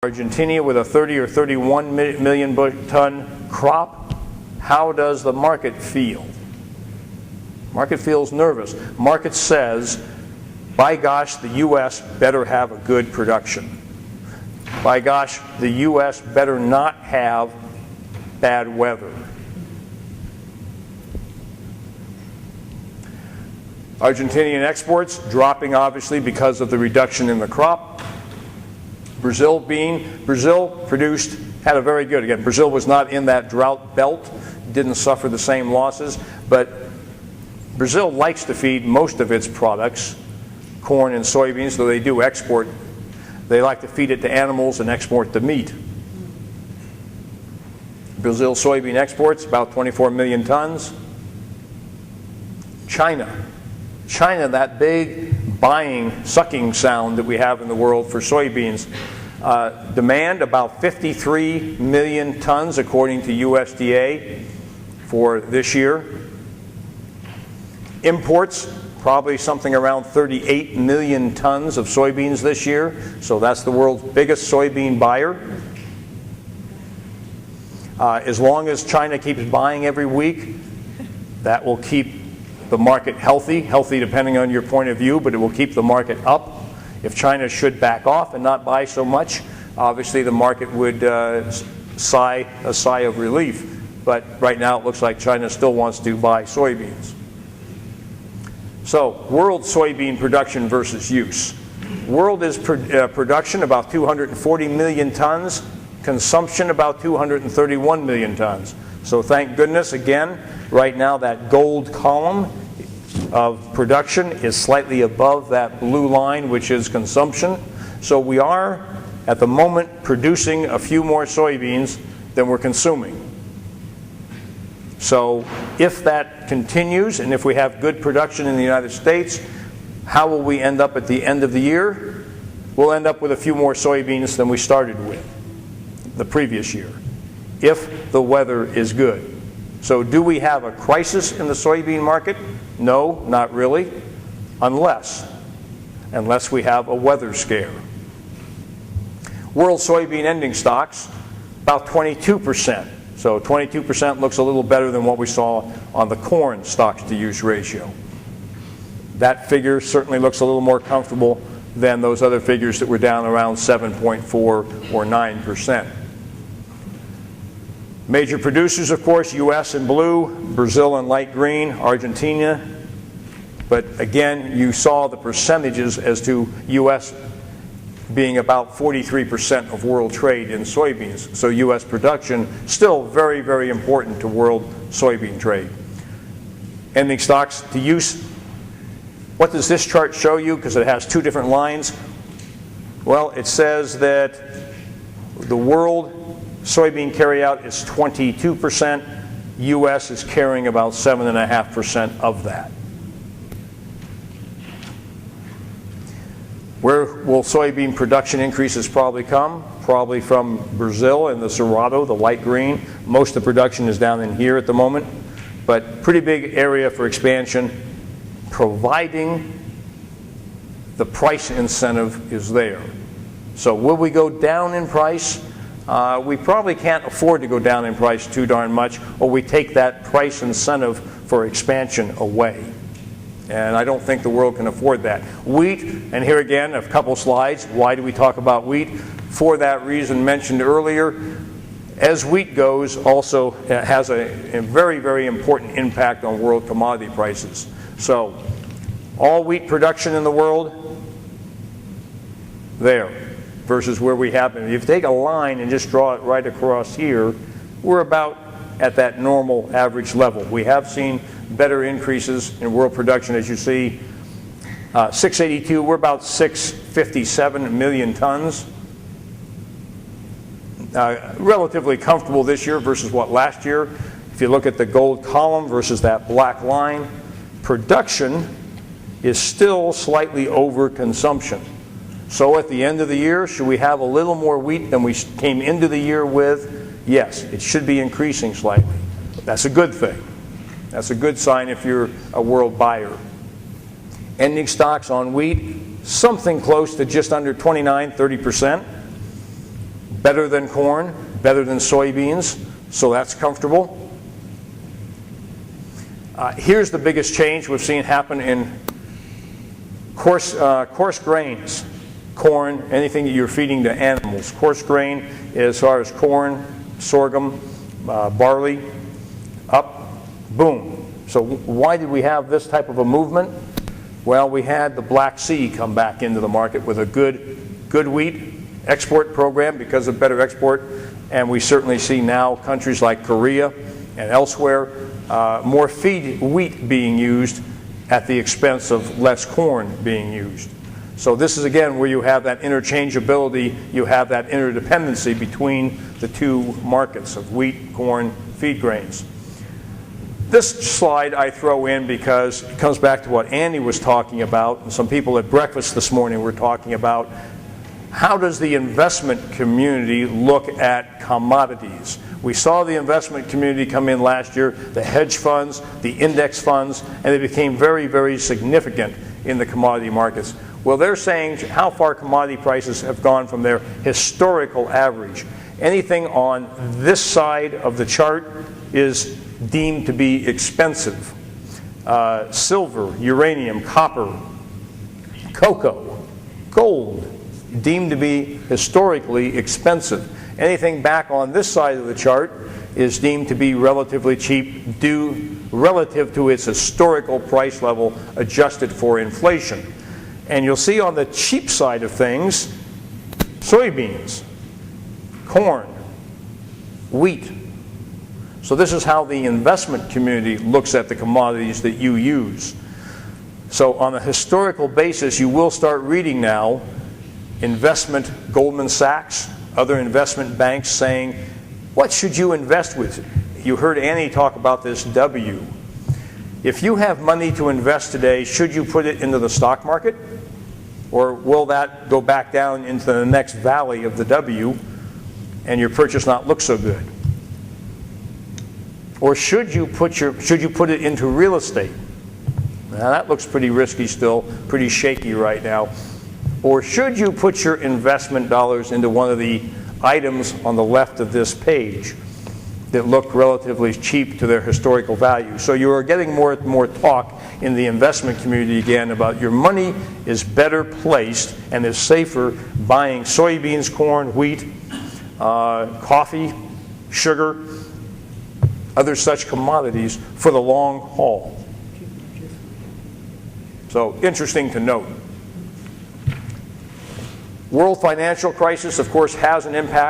Argentina with a 30 or 31 million ton crop. How does the market feel? Market feels nervous. Market says, by gosh, the U.S. better have a good production. By gosh, the U.S. better not have bad weather. Argentinian exports dropping obviously because of the reduction in the crop. Brazil produced, had a very good, again, Brazil was not in that drought belt, didn't suffer the same losses, but Brazil likes to feed most of its products, corn and soybeans, though they do export. They like to feed it to animals and export the meat. Brazil soybean exports about 24 million tons. China, that big buying, sucking sound that we have in the world for soybeans. Demand about 53 million tons according to USDA for this year. Imports, probably something around 38 million tons of soybeans this year. So that's the world's biggest soybean buyer. As long as China keeps buying every week, that will keep the market healthy depending on your point of view, but it will keep the market up. If China should back off and not buy so much, obviously the market would sigh a sigh of relief. But right now it looks like China still wants to buy soybeans. So, world soybean production versus use. World is production about 240 million tons, consumption about 231 million tons. So thank goodness, again, right now that gold column of production is slightly above that blue line, which is consumption. So we are, at the moment, producing a few more soybeans than we're consuming. So if that continues, and if we have good production in the United States, how will we end up at the end of the year? We'll end up with a few more soybeans than we started with the previous year, if the weather is good. So do we have a crisis in the soybean market? No, not really, unless we have a weather scare. World soybean ending stocks, about 22%. So 22% looks a little better than what we saw on the corn stocks-to-use ratio. That figure certainly looks a little more comfortable than those other figures that were down around 7.4 or 9%. Major producers, of course, U.S. in blue, Brazil in light green, Argentina. But again, you saw the percentages as to U.S. being about 43% of world trade in soybeans. So U.S. production still very, very important to world soybean trade. Ending stocks to use. What does this chart show you? Because it has two different lines. Well, it says that the world soybean carryout is 22%. U.S. is carrying about 7.5% of that. Where will soybean production increases probably come? Probably from Brazil and the Cerrado, the light green. Most of the production is down in here at the moment. But pretty big area for expansion, providing the price incentive is there. So will we go down in price? We probably can't afford to go down in price too darn much, or we take that price incentive for expansion away. And I don't think the world can afford that. Wheat, and here again, a couple slides. Why do we talk about wheat? For that reason mentioned earlier, as wheat goes, also has a very, very important impact on world commodity prices. So, all wheat production in the world, there, versus where we have been. If you take a line and just draw it right across here, we're about at that normal average level. We have seen better increases in world production, as you see. 682, we're about 657 million tons. Relatively comfortable this year versus what last year. If you look at the gold column versus that black line, production is still slightly over consumption. So at the end of the year, should we have a little more wheat than we came into the year with? Yes, it should be increasing slightly. That's a good thing. That's a good sign if you're a world buyer. Ending stocks on wheat, something close to just under 29, 30%. better than corn, better than soybeans, so that's comfortable. Here's the biggest change we've seen happen in coarse grains. Corn, anything that you're feeding to animals. Coarse grain, as far as corn, sorghum, barley, up, boom. So why did we have this type of a movement? Well, we had the Black Sea come back into the market with a good wheat export program because of better export, and we certainly see now countries like Korea and elsewhere more feed wheat being used at the expense of less corn being used. So this is again where you have that interchangeability, you have that interdependency between the two markets of wheat, corn, feed grains. This slide I throw in because it comes back to what Andy was talking about, and some people at breakfast this morning were talking about how does the investment community look at commodities. We saw the investment community come in last year, the hedge funds, the index funds, and they became very, very significant in the commodity markets. Well, they're saying how far commodity prices have gone from their historical average. Anything on this side of the chart is deemed to be expensive. Silver, uranium, copper, cocoa, gold, deemed to be historically expensive. Anything back on this side of the chart is deemed to be relatively cheap due relative to its historical price level adjusted for inflation. And you'll see on the cheap side of things, soybeans, corn, wheat. So this is how the investment community looks at the commodities that you use. So on a historical basis, you will start reading now investment Goldman Sachs, other investment banks saying, what should you invest with? You heard Annie talk about this W. If you have money to invest today, should you put it into the stock market? Or will that go back down into the next valley of the W and your purchase not look so good? Or should you put it into real estate? Now that looks pretty risky still, pretty shaky right now. Or should you put your investment dollars into one of the items on the left of this page that look relatively cheap to their historical value? So you are getting more and more talk in the investment community again about your money is better placed and is safer buying soybeans, corn, wheat, coffee, sugar, other such commodities for the long haul. So interesting to note. World financial crisis, of course, has an impact